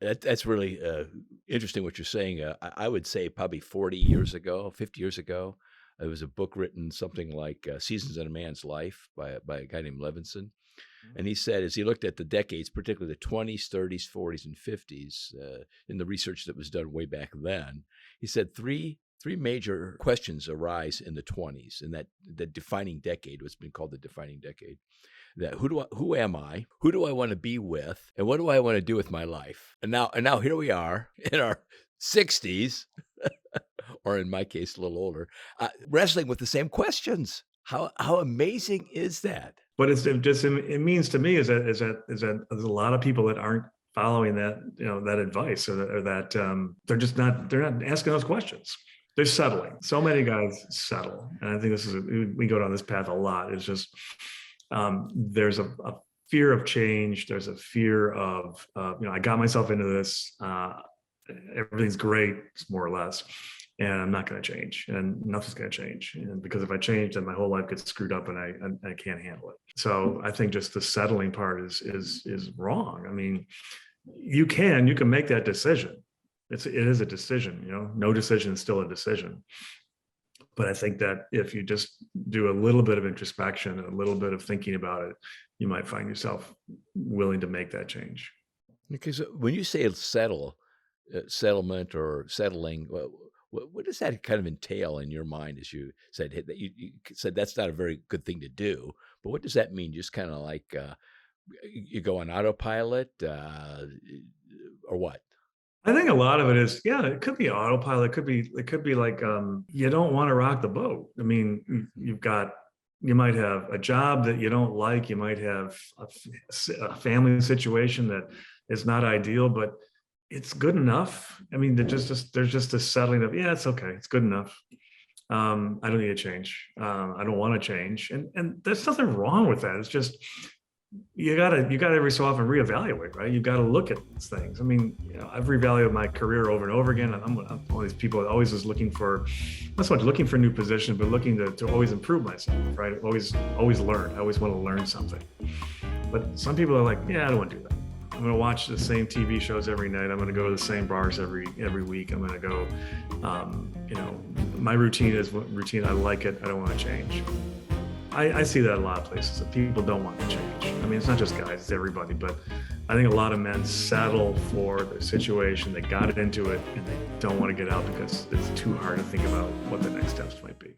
That's really interesting what you're saying. I would say probably 40 years ago, 50 years ago, there was a book written something like Seasons in a Man's Life by a guy named Levinson. And he said, as he looked at the decades, particularly the 20s, 30s, 40s, and 50s, in the research that was done way back then, he said three major questions arise in the 20s, in that the defining decade, what's been called the defining decade. That who am I? Who do I want to be with? And what do I want to do with my life? And now here we are in our 60s, or in my case, a little older, wrestling with the same questions. How amazing is that? But it means to me is that there's a lot of people that aren't following that advice, or that they're not asking those questions. They're settling. So many guys settle, and I think we go down this path a lot. It's just there's a fear of change. There's a fear of I got myself into this. Everything's great, more or less, and I'm not going to change, and nothing's going to change. And because if I change, then my whole life gets screwed up, and I can't handle it. So I think just the settling part is wrong. I mean, you can make that decision. It is a decision. No decision is still a decision. But I think that if you just do a little bit of introspection and a little bit of thinking about it, you might find yourself willing to make that change. Because when you say settlement or settling, what does that kind of entail in your mind? As you said that you said that's not a very good thing to do, but what does that mean? Just kind of like you go on autopilot, or what? I think a lot of it is, yeah, it could be autopilot. It could be like you don't want to rock the boat. I mean, you might have a job that you don't like. You might have a family situation that is not ideal, but it's good enough. I mean, there's just a settling of, yeah, it's okay, it's good enough. I don't need to change. I don't want to change, and there's nothing wrong with that. It's just you gotta every so often reevaluate, right? You got to look at these things. I mean, I've reevaluated my career over and over again. I'm one of these people that always is looking for, not so much looking for new positions, but looking to always improve myself, right? Always learn. I always want to learn something. But some people are like, yeah, I don't want to do that. I'm going to watch the same TV shows every night. I'm going to go to the same bars every week. I'm going to go, my routine is routine. I like it. I don't want to change. I see that in a lot of places, that people don't want to change. I mean, it's not just guys, it's everybody, but I think a lot of men settle for the situation. They got into it and they don't want to get out because it's too hard to think about what the next steps might be.